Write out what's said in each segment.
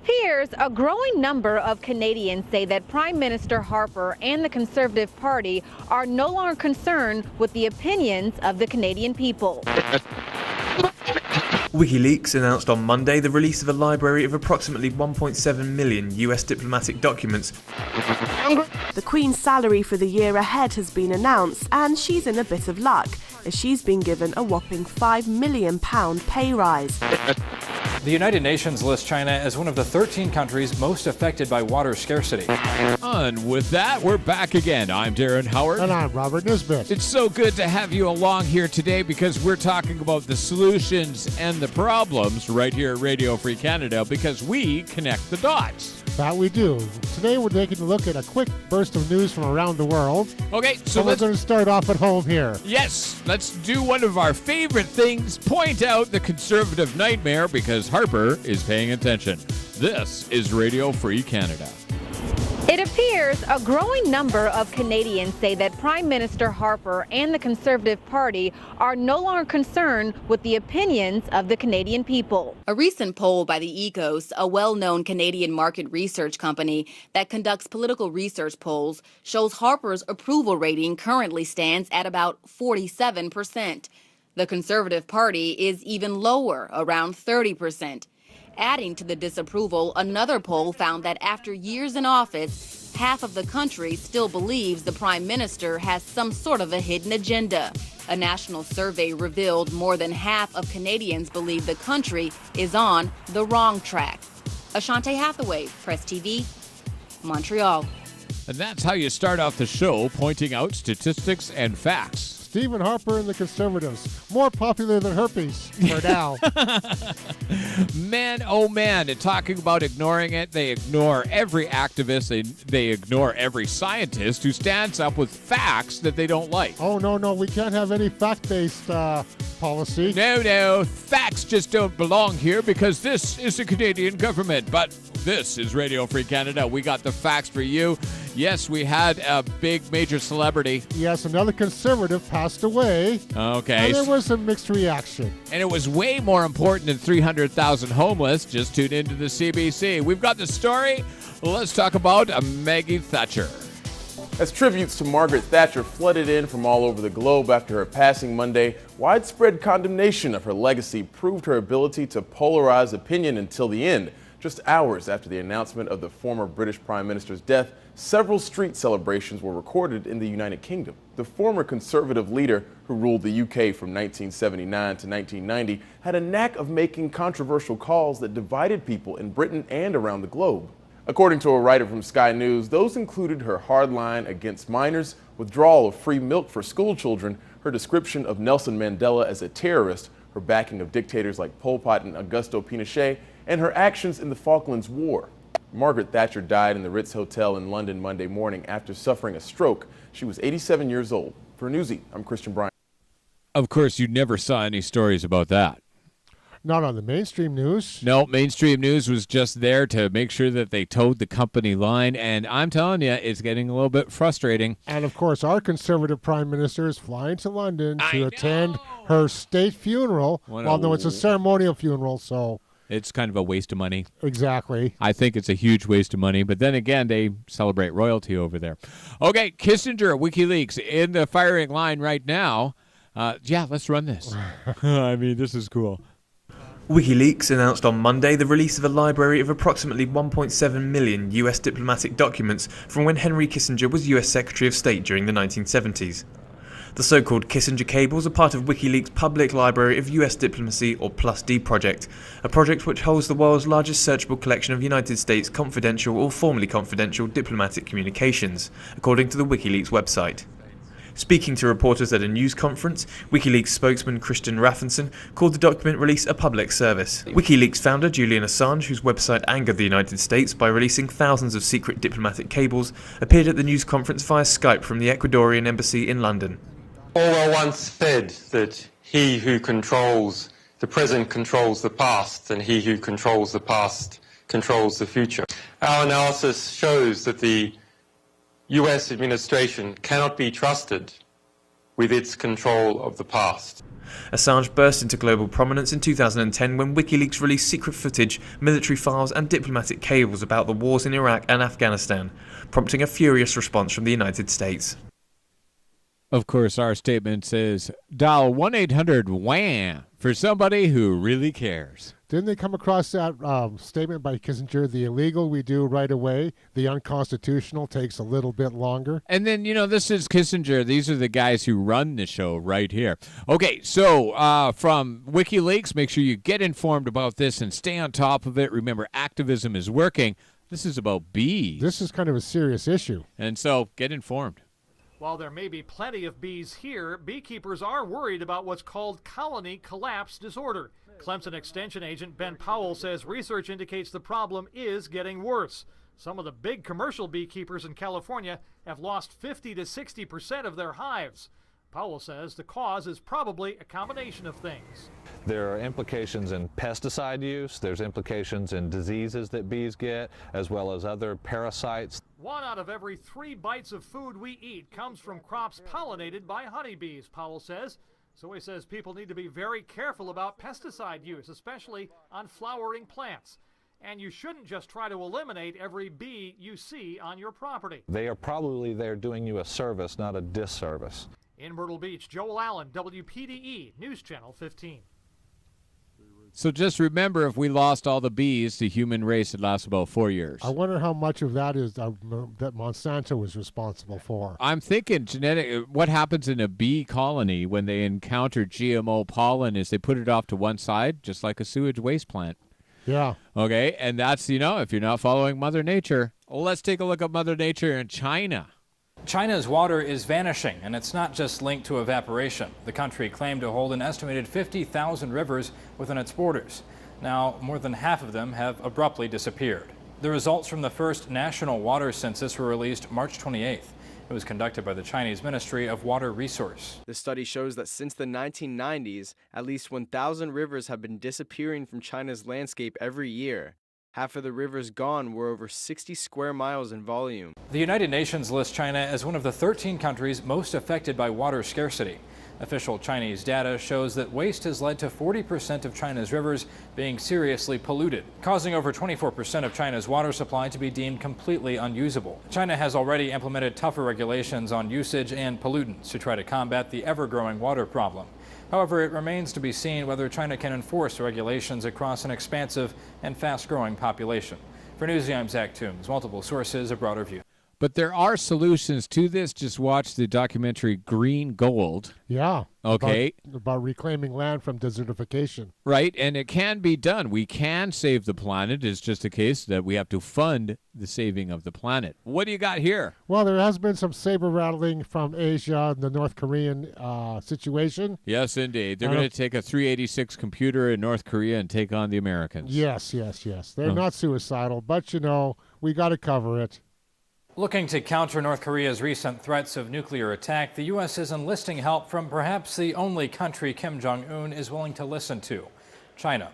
appears a growing number of Canadians say that Prime Minister Harper and the Conservative Party are no longer concerned with the opinions of the Canadian people. WikiLeaks announced on Monday the release of a library of approximately 1.7 million US diplomatic documents. The Queen's salary for the year ahead has been announced, and she's in a bit of luck, as she's been given a whopping £5 million pay rise. The United Nations lists China as one of the 13 countries most affected by water scarcity. And with that, we're back again. I'm Darren Howard. And I'm Robert Nisbet. It's so good to have you along here today because we're talking about the solutions and the problems right here at Radio Free Canada because we connect the dots. That we do. Today we're taking a look at a quick burst of news from around the world. Okay, so we're going to start off at home here. Yes, let's do one of our favorite things, point out the conservative nightmare because Harper is paying attention. This is Radio Free Canada. It appears a growing number of Canadians say that Prime Minister Harper and the Conservative Party are no longer concerned with the opinions of the Canadian people. A recent poll by the Ecos, a well-known Canadian market research company that conducts political research polls, shows Harper's approval rating currently stands at about 47%. The Conservative Party is even lower, around 30%. Adding to the disapproval, another poll found that after years in office, half of the country still believes the Prime Minister has some sort of a hidden agenda. A national survey revealed more than half of Canadians believe the country is on the wrong track. Ashante Hathaway, Press TV, Montreal. And that's how you start off the show, pointing out statistics and facts. Stephen Harper and the Conservatives, more popular than herpes for now. Man, oh man, and talking about ignoring it, they ignore every activist, they ignore every scientist who stands up with facts that they don't like. Oh, no, we can't have any fact-based policy. No, facts just don't belong here because this is the Canadian government, but this is Radio Free Canada. We got the facts for you. Yes, we had a big major celebrity. Yes, another conservative passed away. Okay. And there was a mixed reaction. And it was way more important than 300,000 homeless. Just tune into the CBC. We've got the story. Let's talk about Margaret Thatcher. As tributes to Margaret Thatcher flooded in from all over the globe after her passing Monday, widespread condemnation of her legacy proved her ability to polarize opinion until the end. Just hours after the announcement of the former British Prime Minister's death, several street celebrations were recorded in the United Kingdom. The former Conservative leader, who ruled the UK from 1979 to 1990, had a knack of making controversial calls that divided people in Britain and around the globe. According to a writer from Sky News, those included her hard line against minors, withdrawal of free milk for school children, her description of Nelson Mandela as a terrorist, her backing of dictators like Pol Pot and Augusto Pinochet, and her actions in the Falklands War. Margaret Thatcher died in the Ritz Hotel in London Monday morning after suffering a stroke. She was 87 years old. For Newsy, I'm Christian Bryant. Of course, you never saw any stories about that. Not on the mainstream news. No, mainstream news was just there to make sure that they towed the company line, and I'm telling you, it's getting a little bit frustrating. And of course, our Conservative Prime Minister is flying to London to attend her state funeral. Well, no, it's a ceremonial funeral, so... It's kind of a waste of money. Exactly. I think it's a huge waste of money, but then again, they celebrate royalty over there. Okay, Kissinger, WikiLeaks, in the firing line right now. Let's run this. I mean, this is cool. WikiLeaks announced on Monday the release of a library of approximately 1.7 million US diplomatic documents from when Henry Kissinger was US Secretary of State during the 1970s. The so-called Kissinger cables are part of WikiLeaks' public library of US diplomacy, or +D project, a project which holds the world's largest searchable collection of United States confidential or formerly confidential diplomatic communications, according to the WikiLeaks website. Speaking to reporters at a news conference, WikiLeaks spokesman Christian Raffinson called the document release a public service. WikiLeaks founder Julian Assange, whose website angered the United States by releasing thousands of secret diplomatic cables, appeared at the news conference via Skype from the Ecuadorian embassy in London. Orwell once said that he who controls the present controls the past, and he who controls the past controls the future. Our analysis shows that the US administration cannot be trusted with its control of the past. Assange burst into global prominence in 2010 when WikiLeaks released secret footage, military files and diplomatic cables about the wars in Iraq and Afghanistan, prompting a furious response from the United States. Of course, our statement says, dial 1-800-WHAM for somebody who really cares. Didn't they come across that statement by Kissinger, the illegal we do right away, the unconstitutional takes a little bit longer? And then, this is Kissinger. These are the guys who run the show right here. Okay, so from WikiLeaks, make sure you get informed about this and stay on top of it. Remember, activism is working. This is about bees. This is kind of a serious issue. And so, get informed. While there may be plenty of bees here, beekeepers are worried about what's called colony collapse disorder. Clemson Extension agent Ben Powell says research indicates the problem is getting worse. Some of the big commercial beekeepers in California have lost 50 to 60% of their hives. Powell says the cause is probably a combination of things. There are implications in pesticide use, there's implications in diseases that bees get, as well as other parasites. 1 out of every 3 bites of food we eat comes from crops pollinated by honeybees, Powell says. So he says people need to be very careful about pesticide use, especially on flowering plants. And you shouldn't just try to eliminate every bee you see on your property. They are probably there doing you a service, not a disservice. In Myrtle Beach, Joel Allen, WPDE, News Channel 15. So just remember, if we lost all the bees, the human race would last about 4 years. I wonder how much of that is that Monsanto was responsible for. I'm thinking what happens in a bee colony when they encounter GMO pollen is they put it off to one side, just like a sewage waste plant. Yeah. Okay, and that's, if you're not following Mother Nature. Let's take a look at Mother Nature in China. China's water is vanishing, and it's not just linked to evaporation. The country claimed to hold an estimated 50,000 rivers within its borders. Now, more than half of them have abruptly disappeared. The results from the first national water census were released March 28th. It was conducted by the Chinese Ministry of Water Resource. The study shows that since the 1990s, at least 1,000 rivers have been disappearing from China's landscape every year. Half of the rivers gone were over 60 square miles in volume. The United Nations lists China as one of the 13 countries most affected by water scarcity. Official Chinese data shows that waste has led to 40% of China's rivers being seriously polluted, causing over 24% of China's water supply to be deemed completely unusable. China has already implemented tougher regulations on usage and pollutants to try to combat the ever-growing water problem. However, it remains to be seen whether China can enforce regulations across an expansive and fast-growing population. For Newsy, I'm Zach Toombs. Multiple sources, a broader view. But there are solutions to this. Just watch the documentary Green Gold. Yeah. Okay. About reclaiming land from desertification. Right, and it can be done. We can save the planet. It's just a case that we have to fund the saving of the planet. What do you got here? Well, there has been some saber rattling from Asia, the North Korean situation. Yes, indeed. They're going to take a 386 computer in North Korea and take on the Americans. Yes. They're not suicidal, but, we got to cover it. Looking to counter North Korea's recent threats of nuclear attack, the U.S. is enlisting help from perhaps the only country Kim Jong-un is willing to listen to, China.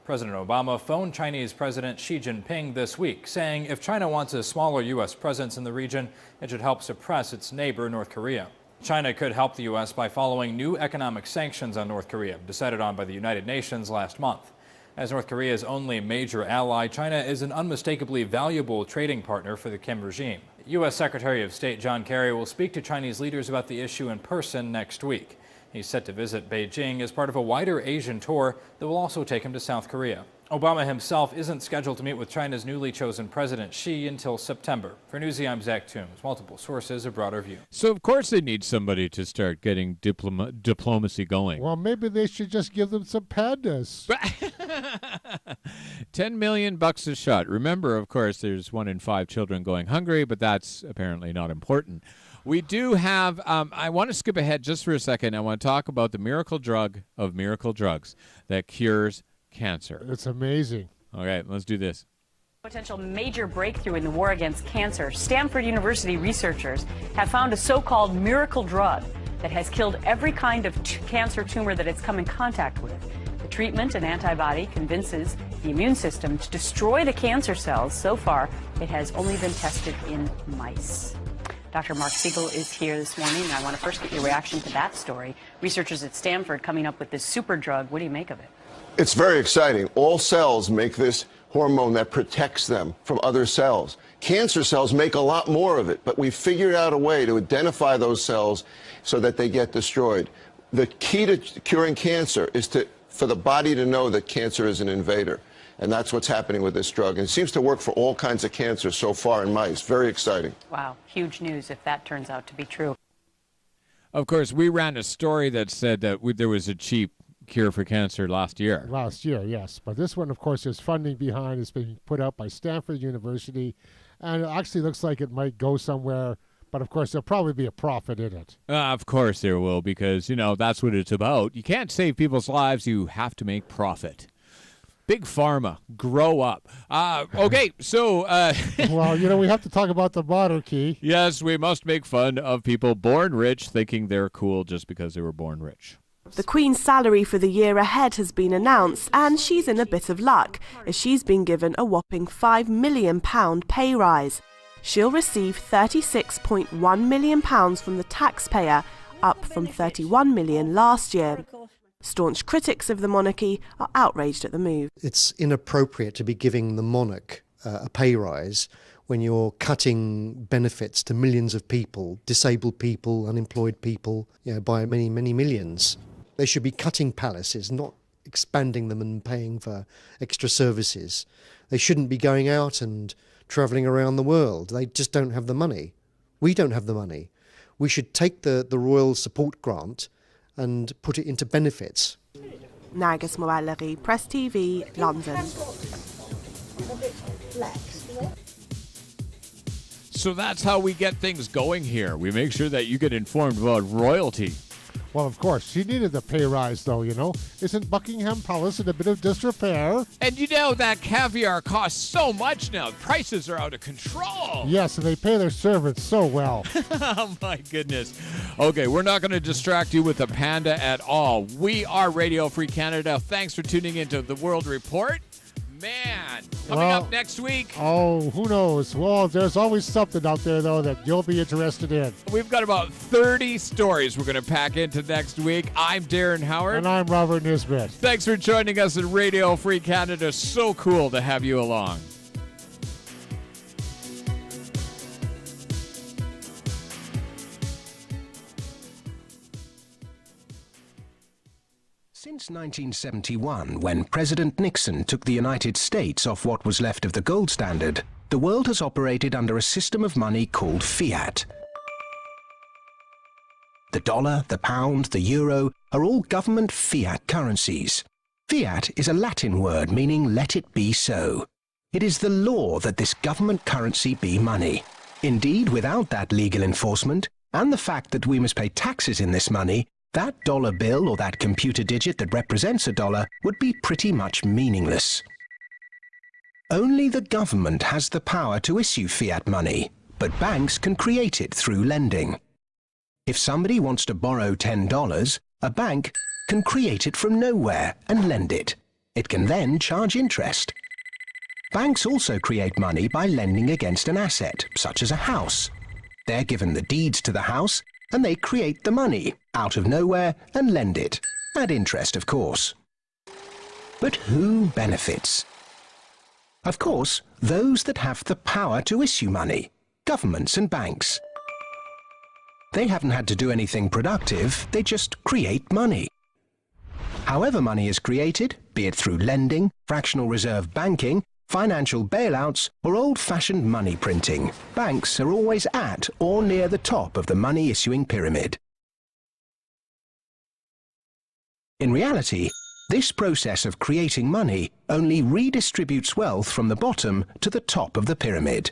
President Obama phoned Chinese President Xi Jinping this week, saying if China wants a smaller U.S. presence in the region, it should help suppress its neighbor, North Korea. China could help the U.S. by following new economic sanctions on North Korea, decided on by the United Nations last month. As North Korea's only major ally, China is an unmistakably valuable trading partner for the Kim regime. U.S. Secretary of State John Kerry will speak to Chinese leaders about the issue in person next week. He's set to visit Beijing as part of a wider Asian tour that will also take him to South Korea. Obama himself isn't scheduled to meet with China's newly chosen President Xi until September. For Newsy, I'm Zach Toombs. Multiple sources, a broader view. So, of course, they need somebody to start getting diplomacy going. Well, maybe they should just give them some pandas. $10 million a shot. Remember, of course, there's 1 in 5 children going hungry, but that's apparently not important. We do have, I want to skip ahead just for a second. I want to talk about the miracle drug of miracle drugs that cures cancer. It's amazing. Okay, let's do this. Potential major breakthrough in the war against cancer. Stanford University researchers have found a so-called miracle drug that has killed every kind of cancer tumor that it's come in contact with. The treatment, an antibody, convinces the immune system to destroy the cancer cells. So far, it has only been tested in mice. Dr. Mark Siegel is here this morning. I want to first get your reaction to that story. Researchers at Stanford coming up with this super drug. What do you make of it? It's very exciting. All cells make this hormone that protects them from other cells. Cancer cells make a lot more of it, but we've figured out a way to identify those cells so that they get destroyed. The key to curing cancer is for the body to know that cancer is an invader. And that's what's happening with this drug. And it seems to work for all kinds of cancers so far in mice. Very exciting. Wow, huge news if that turns out to be true. Of course, we ran a story that said that there was a cheap cure for cancer last year. Last year, yes. But this one, of course, there's funding behind. It's being put out by Stanford University. And it actually looks like it might go somewhere. But, of course, there'll probably be a profit in it. Of course there will, because, that's what it's about. You can't save people's lives. You have to make profit. Big Pharma, grow up. Okay, so... well, we have to talk about the monarchy. Yes, we must make fun of people born rich thinking they're cool just because they were born rich. The Queen's salary for the year ahead has been announced, and she's in a bit of luck, as she's been given a whopping £5 million pay rise. She'll receive £36.1 million from the taxpayer, up from £31 million last year. Staunch critics of the monarchy are outraged at the move. It's inappropriate to be giving the monarch a pay rise when you're cutting benefits to millions of people, disabled people, unemployed people, by many, many millions. They should be cutting palaces, not expanding them and paying for extra services. They shouldn't be going out and travelling around the world. They just don't have the money. We don't have the money. We should take the royal support grant and put it into benefits. Nargis Moalleri, Press TV, London. So that's how we get things going here. We make sure that you get informed about royalty. Well, of course, she needed the pay rise, though, Isn't Buckingham Palace in a bit of disrepair? And that caviar costs so much now. Prices are out of control. Yes, and they pay their servants so well. Oh, my goodness. Okay, we're not going to distract you with the panda at all. We are Radio Free Canada. Thanks for tuning into the World Report. Man, coming up next week. Oh, who knows? Well, there's always something out there, though, that you'll be interested in. We've got about 30 stories we're going to pack into next week. I'm Darren Howard. And I'm Robert Nisbet. Thanks for joining us at Radio Free Canada. So cool to have you along. Since 1971, when President Nixon took the United States off what was left of the gold standard, the world has operated under a system of money called fiat. The dollar, the pound, the euro are all government fiat currencies. Fiat is a Latin word meaning let it be so. It is the law that this government currency be money. Indeed, without that legal enforcement, and the fact that we must pay taxes in this money, that dollar bill or that computer digit that represents a dollar would be pretty much meaningless. Only the government has the power to issue fiat money, but banks can create it through lending. If somebody wants to borrow $10, a bank can create it from nowhere and lend it. It can then charge interest. Banks also create money by lending against an asset, such as a house. They're given the deeds to the house, and they create the money out of nowhere and lend it, at interest, of course. But who benefits? Of course, those that have the power to issue money, governments and banks. They haven't had to do anything productive, they just create money. However money is created, be it through lending, fractional reserve banking, financial bailouts, or old-fashioned money printing, banks are always at or near the top of the money-issuing pyramid. In reality, this process of creating money only redistributes wealth from the bottom to the top of the pyramid.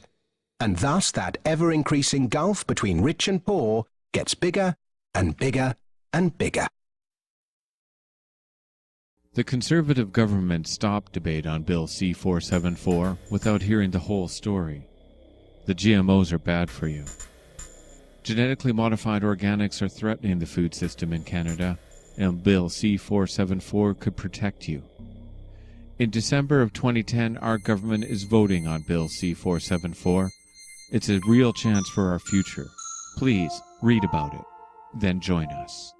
And thus that ever-increasing gulf between rich and poor gets bigger and bigger and bigger. The Conservative government stopped debate on Bill C-474 without hearing the whole story. The GMOs are bad for you. Genetically modified organics are threatening the food system in Canada, and Bill C-474 could protect you. In December of 2010, our government is voting on Bill C-474. It's a real chance for our future. Please read about it, then join us.